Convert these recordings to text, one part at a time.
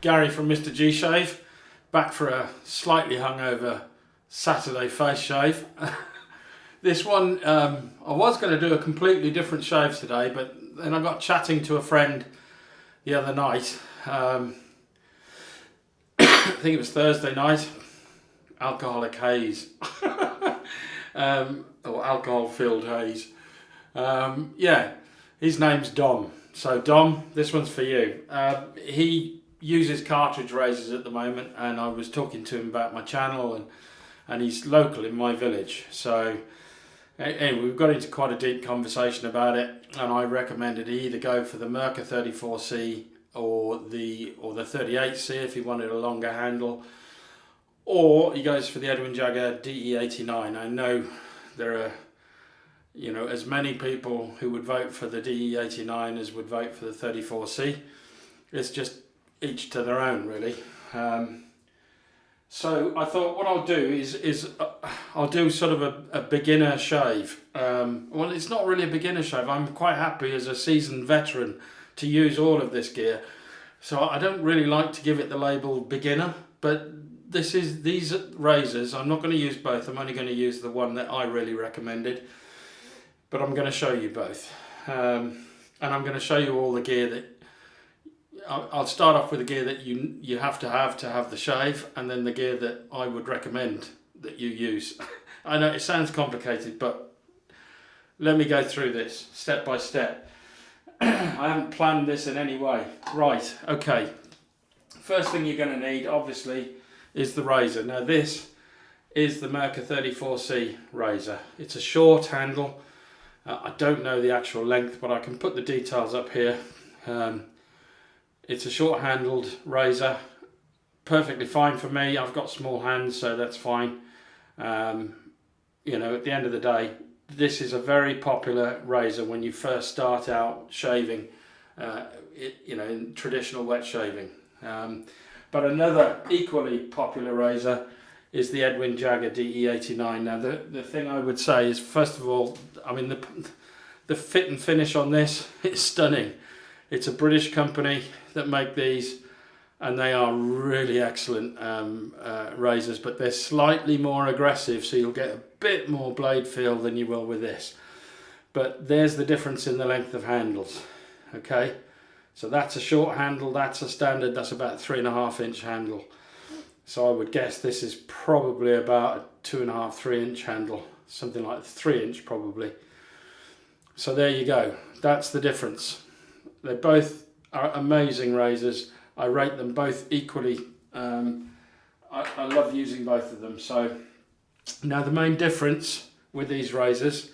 Gary from MrG Shave, back for a slightly hungover Saturday face shave. This one, I was going to do a completely different shave today, but then I got chatting to a friend the other night. I think it was Thursday night. Alcoholic haze. Or alcohol-filled haze. Yeah, his name's Dom. So Dom, this one's for you. He uses cartridge razors at the moment, and I was talking to him about my channel, and he's local in my village. So anyway, we've got into quite a deep conversation about it, and I recommended he either go for the Merkur 34C or the 38C if he wanted a longer handle, or he goes for the Edwin Jagger DE89. I know there are, you know, as many people who would vote for the DE89 as would vote for the 34C. It's just each to their own, really. So I thought what I'll do is I'll do sort of a beginner shave. Well, it's not really a beginner shave. I'm quite happy as a seasoned veteran to use all of this gear. So I don't really like to give it the label beginner, but these razors, I'm not going to use both. I'm only going to use the one that I really recommended. But I'm going to show you both. And I'm going to show you all the gear that I'll start off with the gear that you have to have the shave, and then the gear that I would recommend that you use. I know it sounds complicated, but let me go through this step by step. I haven't planned this in any way. Right, okay. First thing you're going to need, obviously, is the razor. Now this is the Merkur 34C razor. It's a short handle. I don't know the actual length, but I can put the details up here. It's a short-handled razor, perfectly fine for me. I've got small hands, so that's fine. You know, at the end of the day, this is a very popular razor when you first start out shaving, you know, in traditional wet shaving. But another equally popular razor is the Edwin Jagger DE89. Now, the thing I would say is, first of all, I mean, the fit and finish on this is stunning. It's a British company that make these, and they are really excellent razors, but they're slightly more aggressive, so you'll get a bit more blade feel than you will with this. But there's the difference in the length of handles. Okay, so that's a short handle, that's a standard, that's about a 3.5 inch handle. So I would guess this is probably about a 2.5, 3 inch handle, something like 3 inch probably. So there you go, that's the difference. They both are amazing razors. I rate them both equally. I love using both of them. So now the main difference with these razors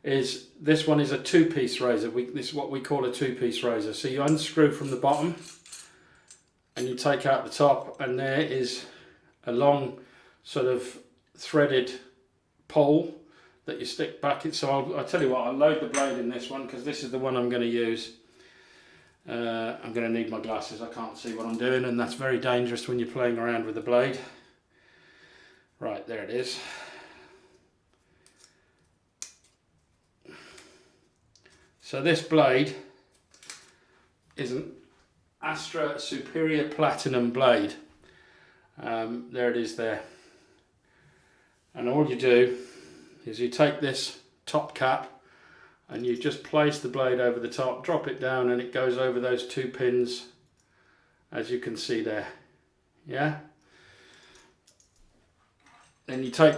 is this one is a two-piece razor. This is what we call a two-piece razor. So you unscrew from the bottom and you take out the top, and there is a long sort of threaded pole that you stick back in. So I'll tell you what, I'll load the blade in this one because this is the one I'm going to use. I'm going to need my glasses, I can't see what I'm doing, and that's very dangerous when you're playing around with the blade. Right, there it is. So this blade is an Astra Superior Platinum blade. There it is there. And all you do is you take this top cap and you just place the blade over the top, drop it down, and it goes over those two pins, as you can see there. Yeah? Then you take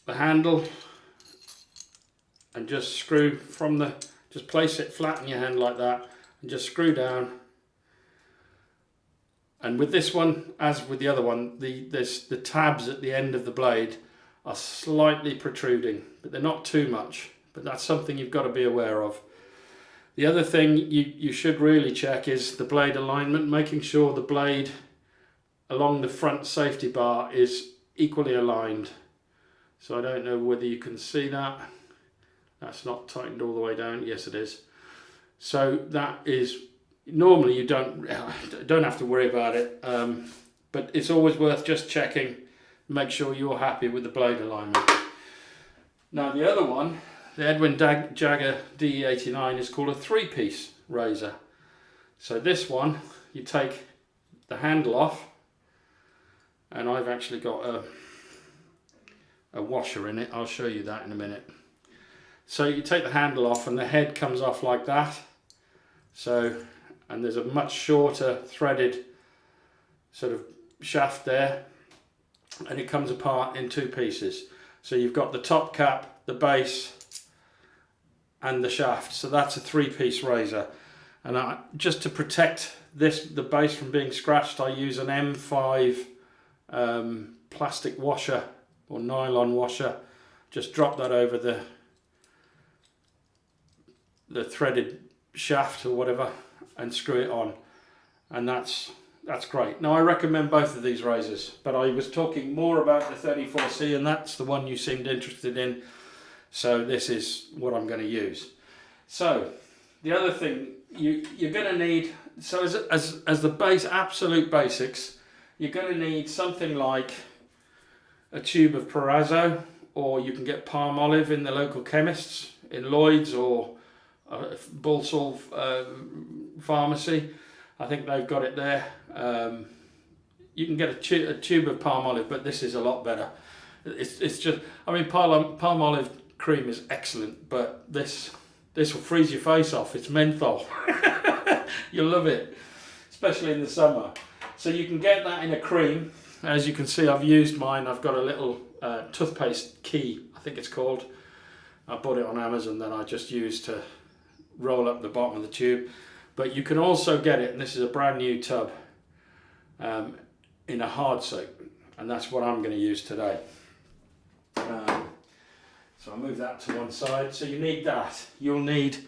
the handle and just screw from just place it flat in your hand like that, and just screw down. And with this one, as with the other one, the tabs at the end of the blade are slightly protruding, but they're not too much. But that's something you've got to be aware of. The other thing you should really check is the blade alignment, making sure the blade along the front safety bar is equally aligned. So I don't know whether you can see that. That's not tightened all the way down. Yes, it is. So that is, normally you don't have to worry about it, but it's always worth just checking, make sure you're happy with the blade alignment. Now the other one, the Edwin Jagger DE89, is called a three-piece razor. So this one, you take the handle off, and I've actually got a washer in it. I'll show you that in a minute. So you take the handle off and the head comes off like that. So, and there's a much shorter threaded sort of shaft there, and it comes apart in two pieces. So you've got the top cap, the base, and the shaft. So that's a three-piece razor. And just to protect the base from being scratched, I use an M5 plastic washer or nylon washer. Just drop that over the threaded shaft or whatever and screw it on, and that's great. Now I recommend both of these razors, but I was talking more about the 34C, and that's the one you seemed interested in, so this is what I'm going to use. So the other thing you're going to need, so as the base, absolute basics, you're going to need something like a tube of Proraso, or you can get palm olive in the local chemists, in Lloyd's or Balsall pharmacy. I think they've got it there. You can get a tube of palm olive, but this is a lot better. It's just, I mean, palm olive cream is excellent, but this will freeze your face off. It's menthol. You'll love it, especially in the summer. So you can get that in a cream. As you can see, I've used mine. I've got a little toothpaste key, I think it's called. I bought it on Amazon, then I just used to roll up the bottom of the tube. But you can also get it, and this is a brand new tub, in a hard soap, and that's what I'm going to use today. So I'll move that to one side. So you need that. You'll need,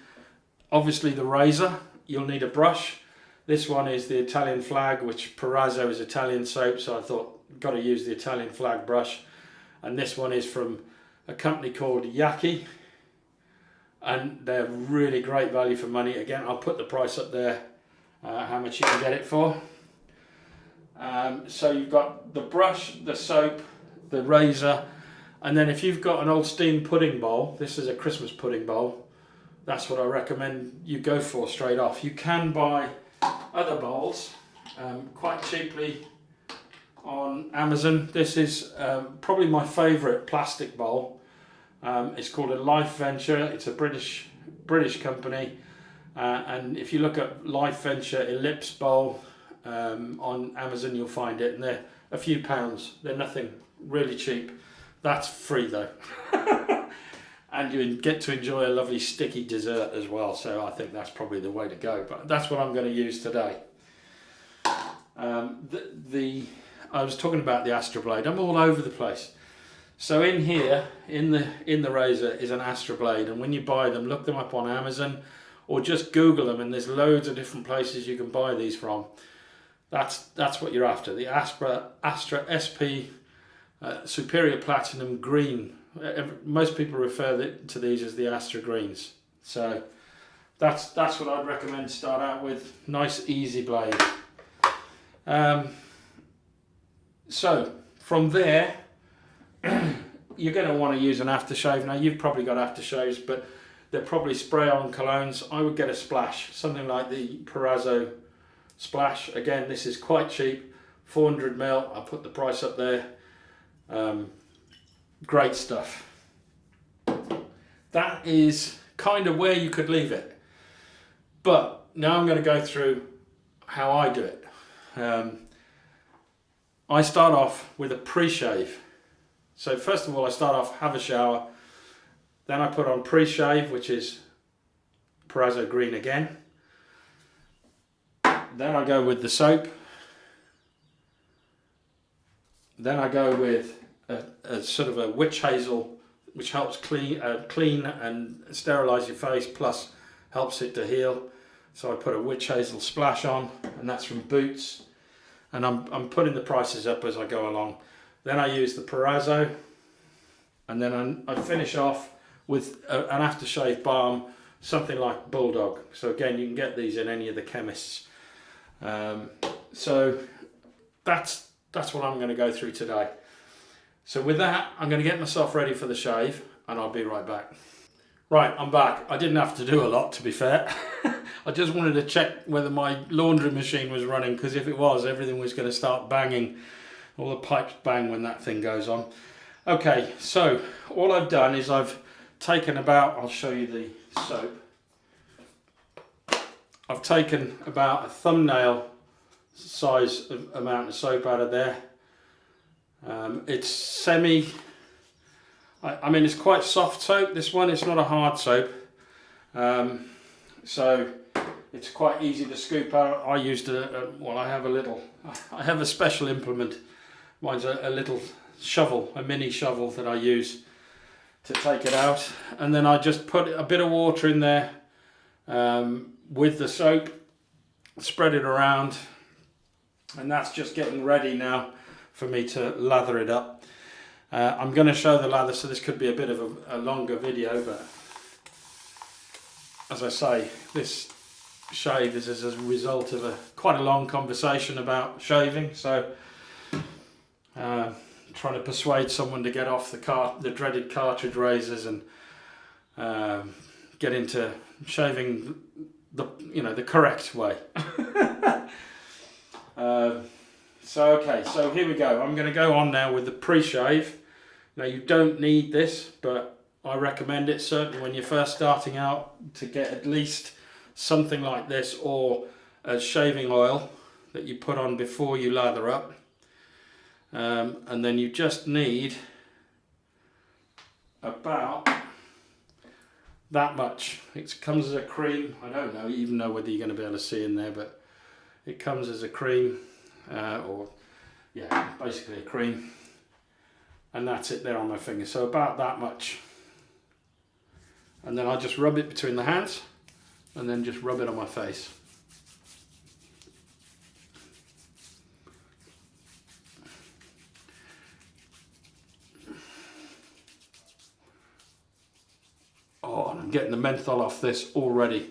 obviously, the razor. You'll need a brush. This one is the Italian flag, which Proraso is Italian soap, so I thought, got to use the Italian flag brush. And this one is from a company called Yaqi, and they're really great value for money. Again, I'll put the price up there, how much you can get it for. So you've got the brush, the soap, the razor, and then if you've got an old steam pudding bowl, this is a Christmas pudding bowl, that's what I recommend you go for straight off. You can buy other bowls quite cheaply on Amazon. This is probably my favourite plastic bowl. It's called a Life Venture. It's a British company, and if you look at Life Venture Ellipse bowl on Amazon, you'll find it, and they're a few pounds. They're nothing, really cheap. That's free though. And you get to enjoy a lovely sticky dessert as well, so I think that's probably the way to go, but that's what I'm going to use today. I was talking about the Astra blade. I'm all over the place. So in here, in the razor, is an Astra blade, and when you buy them, look them up on Amazon or just Google them, and there's loads of different places you can buy these from. That's what you're after. The Astra SP Superior Platinum Green. Most people refer to these as the Astra Greens. So that's what I'd recommend to start out with. Nice easy blade. So from there, you're going to want to use an aftershave. Now you've probably got aftershaves, but they're probably spray-on colognes. I would get a splash, something like the Proraso splash. Again, this is quite cheap, 400ml. I'll put the price up there. Great stuff. That is kind of where you could leave it. But now I'm going to go through how I do it. I start off with a pre-shave. So first of all, I start off, have a shower, then I put on pre-shave, which is Proraso Green again. Then I go with the soap. Then I go with a sort of a witch hazel, which helps clean and sterilise your face, plus helps it to heal. So I put a witch hazel splash on, and that's from Boots. And I'm putting the prices up as I go along. Then I use the Proraso, and then I finish off with an aftershave balm, something like Bulldog. So again, you can get these in any of the chemists. So that's what I'm going to go through today. So with that, I'm going to get myself ready for the shave, and I'll be right back. Right, I'm back. I didn't have to do a lot, to be fair. I just wanted to check whether my laundry machine was running, because if it was, everything was going to start banging. All the pipes bang when that thing goes on. Okay, so all I've done is I've taken about, I'll show you the soap. I've taken about a thumbnail size amount of soap out of there. It's semi, I mean it's quite soft soap, this one. It's not a hard soap, so it's quite easy to scoop out. I used well, I have a special implement. Mine's a little shovel, a mini shovel that I use to take it out, and then I just put a bit of water in there with the soap, spread it around, and that's just getting ready now for me to lather it up. I'm going to show the lather, so this could be a bit of a longer video, but as I say, this shave is as a result of quite a long conversation about shaving, so trying to persuade someone to get off the dreaded cartridge razors and get into shaving the correct way. So here we go. I'm going to go on now with the pre-shave. Now you don't need this, but I recommend it certainly when you're first starting out, to get at least something like this, or a shaving oil that you put on before you lather up. And then you just need about that much. It comes as a cream. I don't even know whether you're going to be able to see in there, but it comes as a cream, or yeah, basically a cream, and that's it there on my finger. So about that much, and then I just rub it between the hands, and then just rub it on my face. Oh, and I'm getting the menthol off this already.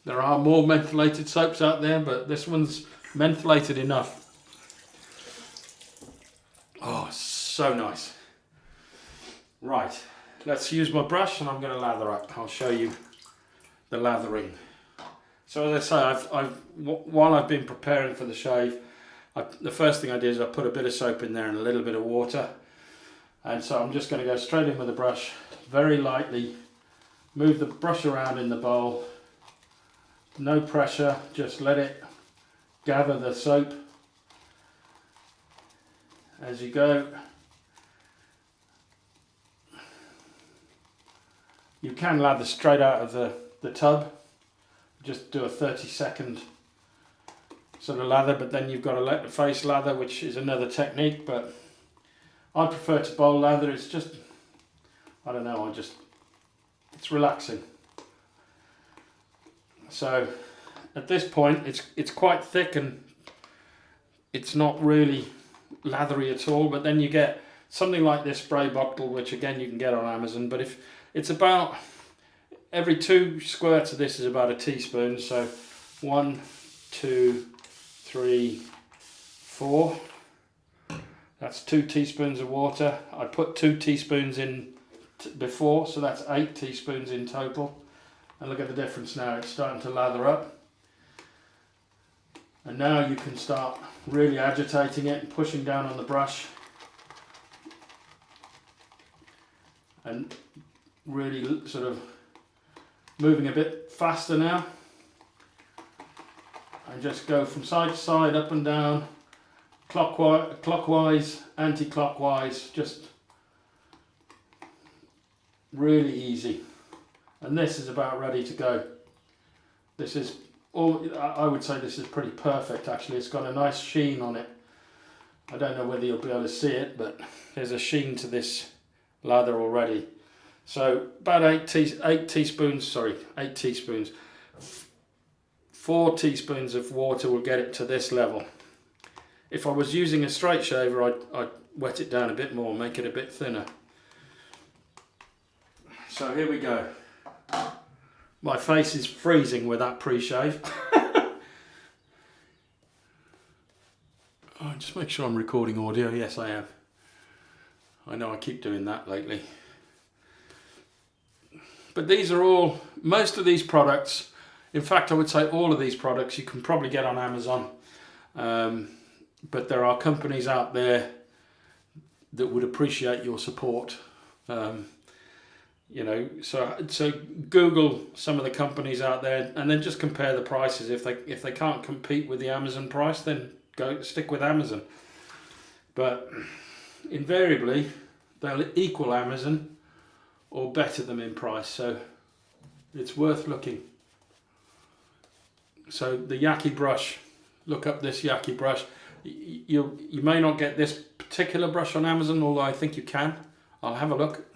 There are more mentholated soaps out there, but this one's mentholated enough. Oh, so nice. Right, let's use my brush, and I'm going to lather up. I'll show you the lathering. So as I say, while I've been preparing for the shave, the first thing I did is I put a bit of soap in there and a little bit of water. And so I'm just going to go straight in with the brush, very lightly, move the brush around in the bowl, no pressure, just let it gather the soap as you go. You can lather straight out of the tub, just do a 30-second sort of lather, but then you've got to let the face lather, which is another technique, but I prefer to bowl lather. It's just, I don't know, it's relaxing. So at this point it's quite thick and it's not really lathery at all, but then you get something like this spray bottle, which again you can get on Amazon, but if it's about every 2 squirts of this is about a teaspoon, so 1, 2, 3, 4. That's 2 teaspoons of water. I put 2 teaspoons in before, so that's 8 teaspoons in total. And look at the difference now, it's starting to lather up. And now you can start really agitating it and pushing down on the brush. And really sort of moving a bit faster now. And just go from side to side, up and down. Clockwise, anti-clockwise, just really easy. And this is about ready to go. This is all, I would say this is pretty perfect actually. It's got a nice sheen on it. I don't know whether you'll be able to see it, but there's a sheen to this lather already. So about 8 teaspoons. 4 teaspoons of water will get it to this level. If I was using a straight shaver, I'd wet it down a bit more, make it a bit thinner. So here we go. My face is freezing with that pre-shave. Oh, just make sure I'm recording audio. Yes, I am. I know I keep doing that lately. but these are all, most of these products, in fact I would say all of these products you can probably get on Amazon, but there are companies out there that would appreciate your support. You know, so Google some of the companies out there and then just compare the prices. If they can't compete with the Amazon price, then stick with Amazon. But invariably they'll equal Amazon or better them in price, so it's worth looking. So the Yaqi brush, look up this Yaqi brush. You may not get this particular brush on Amazon, although I think you can. I'll have a look.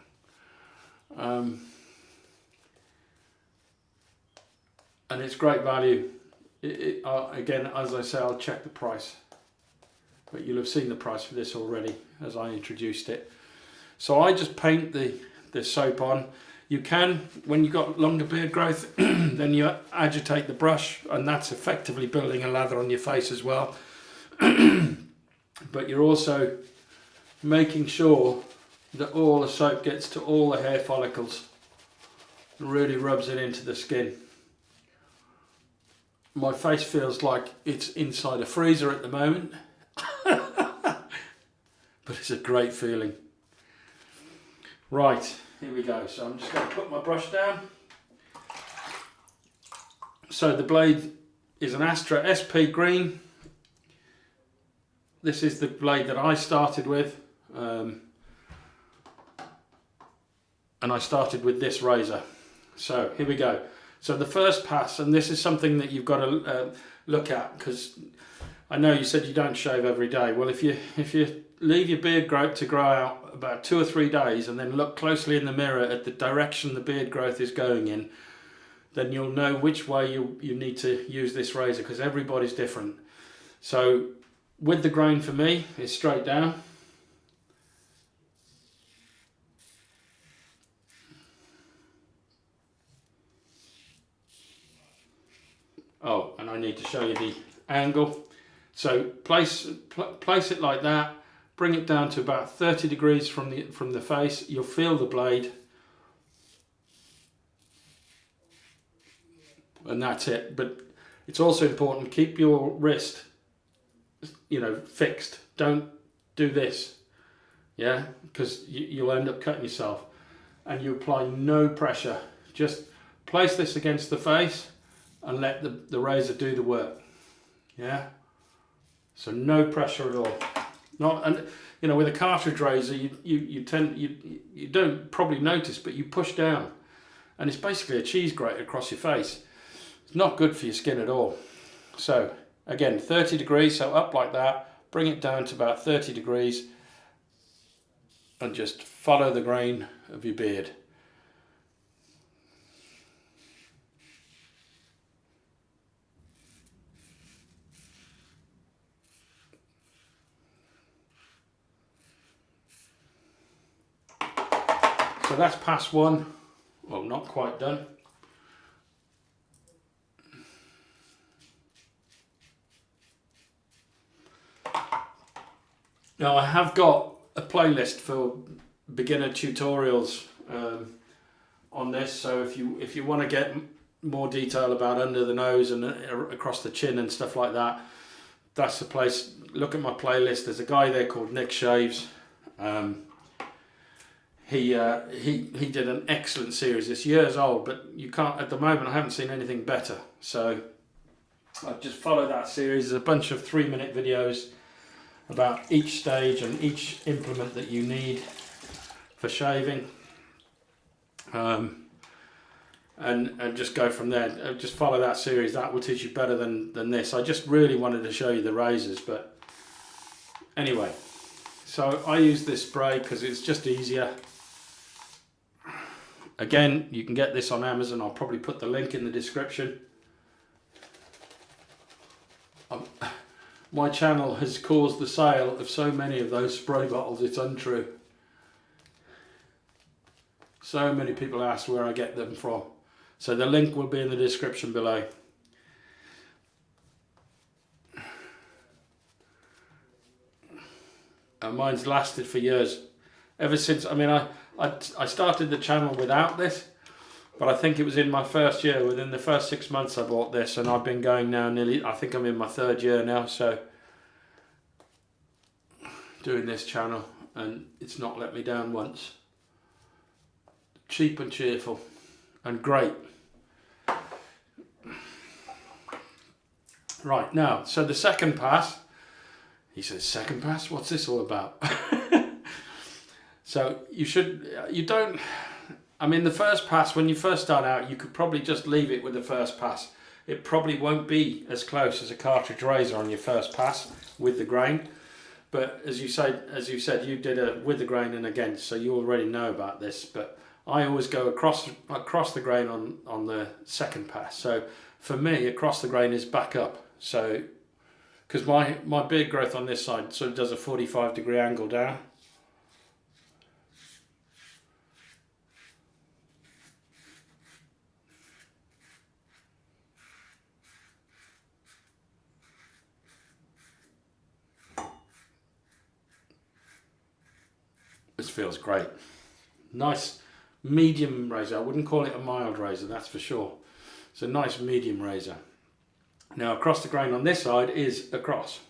And it's great value. Again, as I say, I'll check the price, but you'll have seen the price for this already as I introduced it. So I just paint the soap on. You can, when you've got longer beard growth, then you agitate the brush, and that's effectively building a lather on your face as well. But you're also making sure that all the soap gets to all the hair follicles and really rubs it into the skin. My face feels like it's inside a freezer at the moment, but it's a great feeling. Right, here we go. So I'm just going to put my brush down. So the blade is an Astra SP Green. This is the blade that I started with. And I started with this razor. So here we go. So the first pass, and this is something that you've got to look at, because I know you said you don't shave every day. Well, if you leave your beard growth to grow out about 2 or 3 days and then look closely in the mirror at the direction the beard growth is going in, then you'll know which way you need to use this razor, because everybody's different. So with the grain for me, it's straight down. Oh, and I need to show you the angle. So place it like that, bring it down to about 30 degrees from the face. You'll feel the blade, and that's it. But it's also important, keep your wrist, you know, fixed. Don't do this, yeah, because you'll end up cutting yourself. And you apply no pressure. Just place this against the face and let the razor do the work, yeah. So no pressure at all. And you know, with a cartridge razor, you don't probably notice, but you push down, and it's basically a cheese grate across your face. It's not good for your skin at all. So again, 30 degrees, so up like that, bring it down to about 30 degrees, and just follow the grain of your beard. So that's pass one. Well, not quite done. Now I have got a playlist for beginner tutorials on this. So if you want to get more detail about under the nose and across the chin and stuff like that, that's the place. Look at my playlist. There's a guy there called MrG Shaves. He did an excellent series. It's years old, but you can't, at the moment I haven't seen anything better. So I just follow that series. There's a bunch of 3-minute videos about each stage and each implement that you need for shaving, and just go from there. Just follow that series. That will teach you better than this. I just really wanted to show you the razors, but anyway. So I use this spray because it's just easier. Again, you can get this on Amazon. I'll probably put the link in the description. My channel has caused the sale of so many of those spray bottles, it's untrue. So many people ask where I get them from. So the link will be in the description below. And mine's lasted for years. Ever since, I mean, I started the channel without this, But I think it was in my first year, within the first 6 months I bought this, and I've been going now nearly, I think I'm in my 3rd year now, so doing this channel, and it's not let me down once. Cheap and cheerful and great. Right, now, so the second pass, he says, second pass? What's this all about? So I mean, the first pass, when you first start out, you could probably just leave it with the first pass. It probably won't be as close as a cartridge razor on your first pass with the grain. But as you said, you did a with the grain and against, so you already know about this. But I always go across the grain on the second pass. So for me, across the grain is back up. So, because my beard growth on this side sort of does a 45-degree angle down. This feels great. Nice medium razor. I wouldn't call it a mild razor, that's for sure. It's a nice medium razor. Now across the grain on this side is across.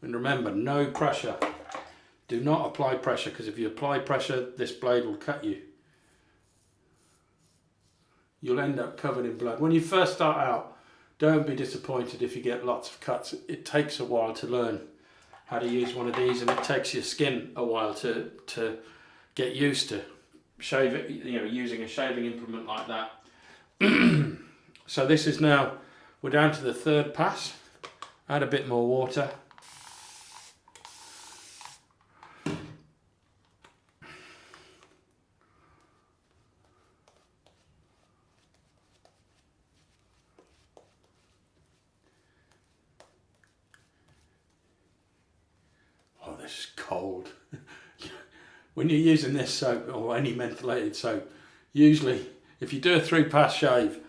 And remember, no pressure. Do not apply pressure, because if you apply pressure, this blade will cut you. You'll end up covered in blood. When you first start out, don't be disappointed if you get lots of cuts. It takes a while to learn how to use one of these, and it takes your skin a while to get used to shave it, using a shaving implement like that. So this is now, we're down to the 3rd pass. Add a bit more water. This is cold. When you're using this soap or any mentholated soap, usually if you do a 3-pass shave,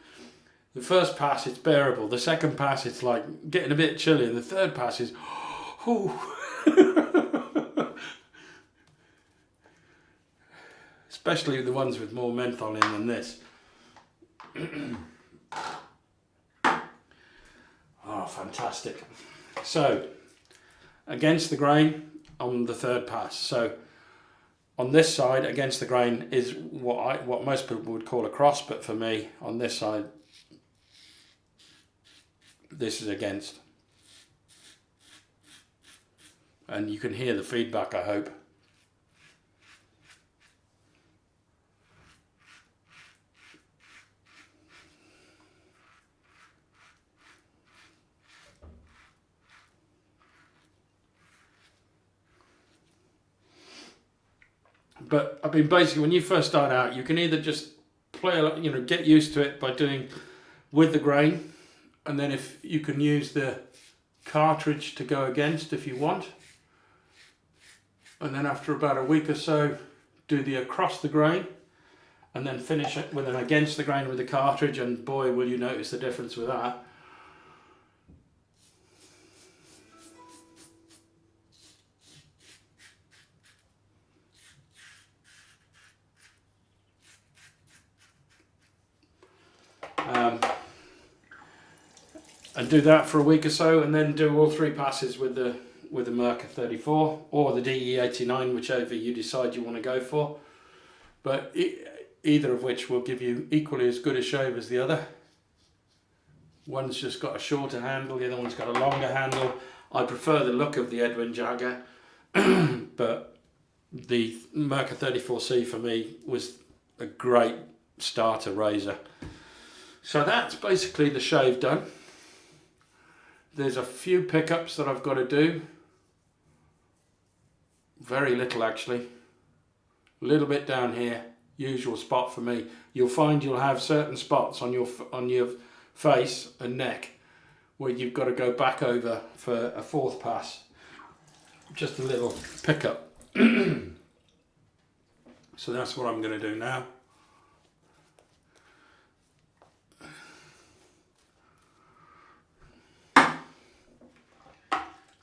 the first pass it's bearable, the second pass it's like getting a bit chilly, and the 3rd pass is especially the ones with more menthol in than this. Oh, fantastic. So against the grain on the 3rd pass. So on this side, against the grain is what most people would call a cross, but for me, on this side, this is against. And you can hear the feedback, I hope. But I mean, basically, when you first start out, you can either just play, get used to it by doing with the grain, and then if you can use the cartridge to go against if you want, and then after about a week or so, do the across the grain, and then finish it with an against the grain with the cartridge, and boy, will you notice the difference with that. And do that for a week or so, and then do all 3 passes with the Merkur 34 or the DE89, whichever you decide you want to go for. But either of which will give you equally as good a shave as the other. One's just got a shorter handle, the other one's got a longer handle. I prefer the look of the Edwin Jagger, but the Merkur 34C for me was a great starter razor. So that's basically the shave done. There's a few pickups that I've got to do. Very little actually. A little bit down here, usual spot for me. You'll find you'll have certain spots on your face and neck where you've got to go back over for a 4th pass. Just a little pickup. So that's what I'm going to do now.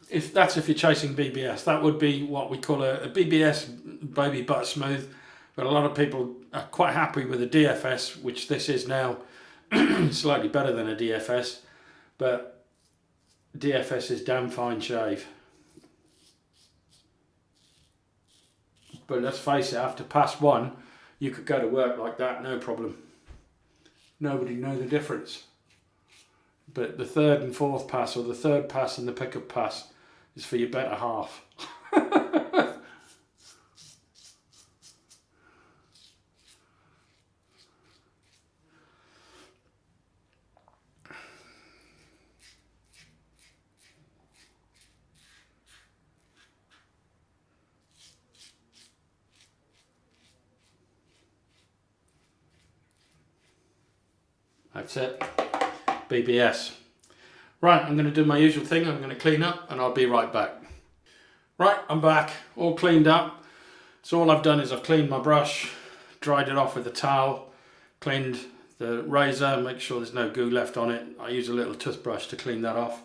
if you're chasing BBS, that would be what we call a BBS, baby butter smooth. But a lot of people are quite happy with a DFS, which this is now. Slightly better than a DFS, but DFS is damn fine shave. But let's face it, after pass one, you could go to work like that, no problem. Nobody know the difference. But the third and fourth pass, or the third pass and the pickup pass, is for your better half. That's it. BBS. Right, I'm going to do my usual thing. I'm going to clean up and I'll be right back. Right, I'm back, all cleaned up. So all I've done is I've cleaned my brush, dried it off with a towel, cleaned the razor, make sure there's no goo left on it. I use a little toothbrush to clean that off.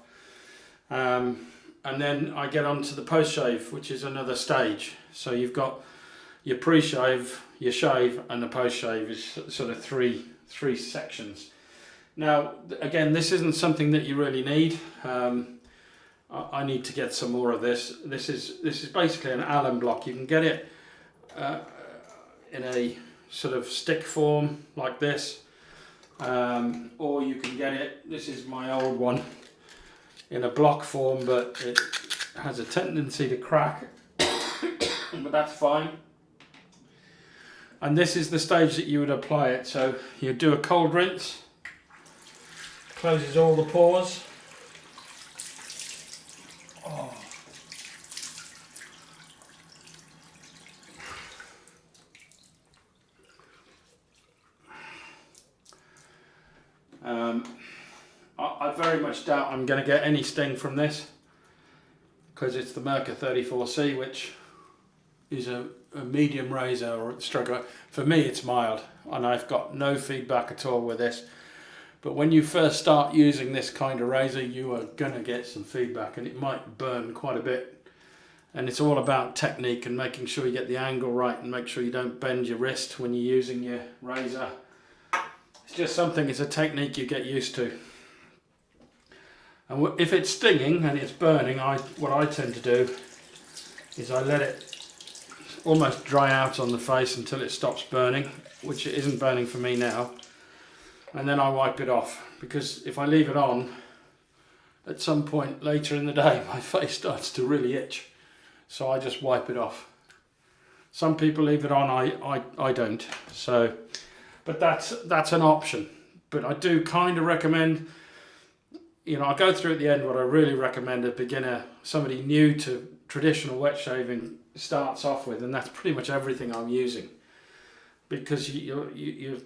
And then I get on to the post-shave, which is another stage. So you've got your pre-shave, your shave, and the post-shave is sort of three sections. Now, again, this isn't something that you really need. I need to get some more of this. This is basically an alum block. You can get it in a sort of stick form like this, or you can get it, this is my old one, in a block form, but it has a tendency to crack, but that's fine. And this is the stage that you would apply it. So you do a cold rinse, closes all the pores. Oh. I very much doubt I'm going to get any sting from this, because it's the Merkur 34C, which is a medium razor or stroke. For me it's mild and I've got no feedback at all with this. But when you first start using this kind of razor, you are going to get some feedback and it might burn quite a bit. And it's all about technique and making sure you get the angle right and make sure you don't bend your wrist when you're using your razor. It's just something, it's a technique you get used to. And if it's stinging and it's burning, what I tend to do is I let it almost dry out on the face until it stops burning, which it isn't burning for me now. And then I wipe it off, because if I leave it on, at some point later in the day my face starts to really itch, so I just wipe it off. Some people leave it on, I don't. So, but that's an option. But I do kind of recommend, you know, I'll go through at the end what I really recommend a beginner, somebody new to traditional wet shaving, starts off with, and that's pretty much everything I'm using. Because your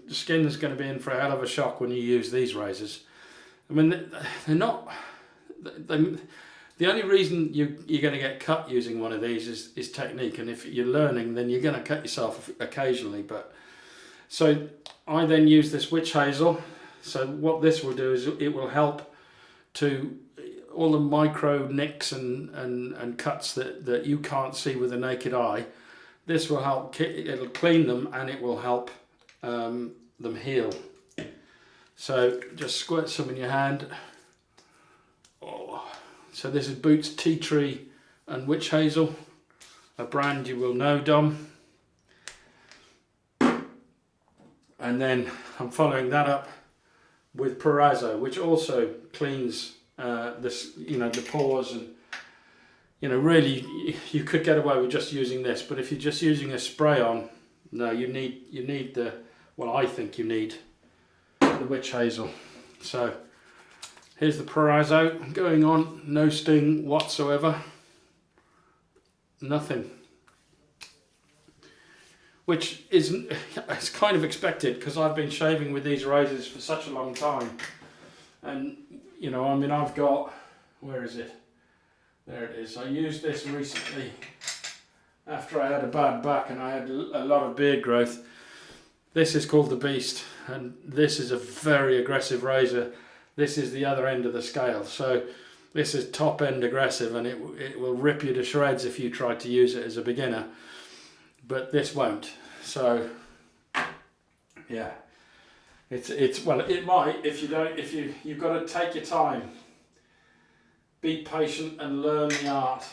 skin is going to be in for a hell of a shock when you use these razors. I mean, they're not. The only reason you're going to get cut using one of these is technique, and if you're learning, then you're going to cut yourself occasionally. But so I then use this witch hazel. So what this will do is it will help to all the micro nicks and cuts that you can't see with the naked eye. This will help, it'll clean them and it will help them heal. So just squirt some in your hand. Oh. So this is Boots Tea Tree and Witch Hazel, a brand you will know, Dom. And then I'm following that up with Proraso, which also cleans this, you know, the pores, and you know, really you could get away with just using this, but if you're just using a spray on, no, you need the, well, I think you need the witch hazel. So here's the Proraso going on, no sting whatsoever, nothing, which isn't, it's kind of expected because I've been shaving with these razors for such a long time. And you know, I mean, I've got, where is it? There it is. I used this recently after I had a bad back and I had a lot of beard growth. This is called the Beast, and this is a very aggressive razor. This is the other end of the scale. So This is top end aggressive, and it will rip you to shreds if you try to use it as a beginner, but this won't. So yeah, it's well, it might if you don't, you've got to take your time, be patient and learn the art.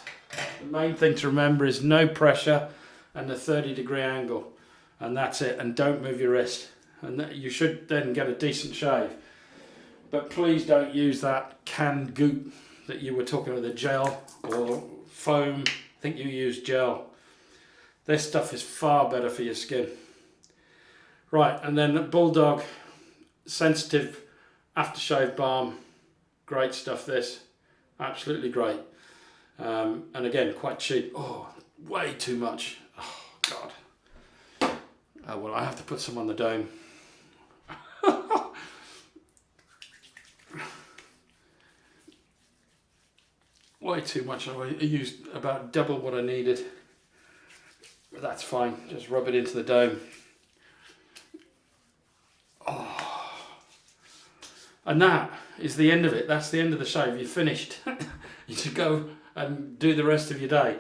The main thing to remember is no pressure and a 30-degree angle, and that's it, and don't move your wrist, and you should then get a decent shave. But please don't use that canned goop that you were talking about, the gel or foam. I think you use gel. This stuff is far better for your skin. Right, and then the Bulldog sensitive aftershave balm. Great stuff this, absolutely great. And again, quite cheap. Oh, way too much. Oh God. Oh well, I have to put some on the dome. Way too much. I used about double what I needed. But that's fine. Just rub it into the dome. Oh. And that is the end of it. That's the end of the shave. You're finished. You should go and do the rest of your day.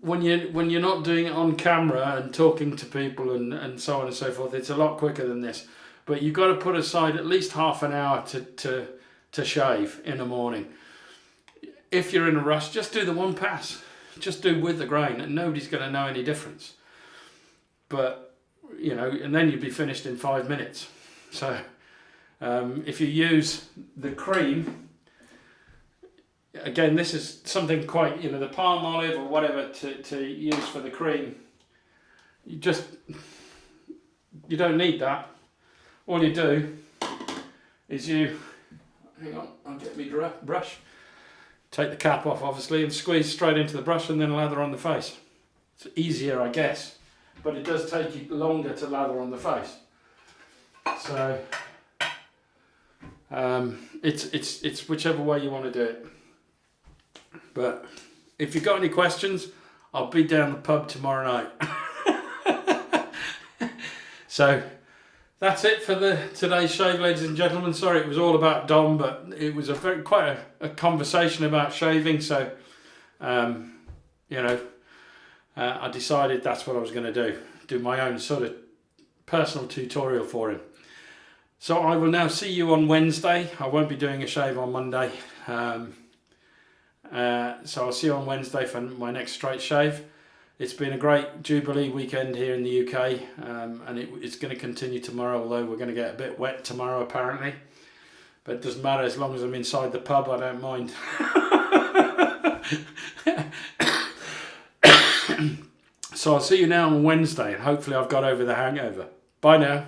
When you're not doing it on camera and talking to people and so on and so forth, it's a lot quicker than this. But you've got to put aside at least half an hour to shave in the morning. If you're in a rush, just do the one pass. Just do with the grain, and nobody's going to know any difference. But, you know, and then you'd be finished in 5 minutes. So if you use the cream, again, this is something quite, you know, the palm olive or whatever to use for the cream. You don't need that. All you do is hang on, I'll get me brush. Take the cap off, obviously, and squeeze straight into the brush and then lather on the face. It's easier, I guess, but it does take you longer to lather on the face. So it's whichever way you want to do it. But if you've got any questions, I'll be down the pub tomorrow night. So that's it for today's shave, ladies and gentlemen. Sorry it was all about Dom, but it was quite a conversation about shaving. So, you know, I decided that's what I was going to do my own sort of personal tutorial for him. So I will now see you on Wednesday. I won't be doing a shave on Monday. So I'll see you on Wednesday for my next straight shave. It's been a great Jubilee weekend here in the UK, and it's going to continue tomorrow, although we're going to get a bit wet tomorrow apparently. But it doesn't matter, as long as I'm inside the pub, I don't mind. So I'll see you now on Wednesday, and hopefully I've got over the hangover. Bye now.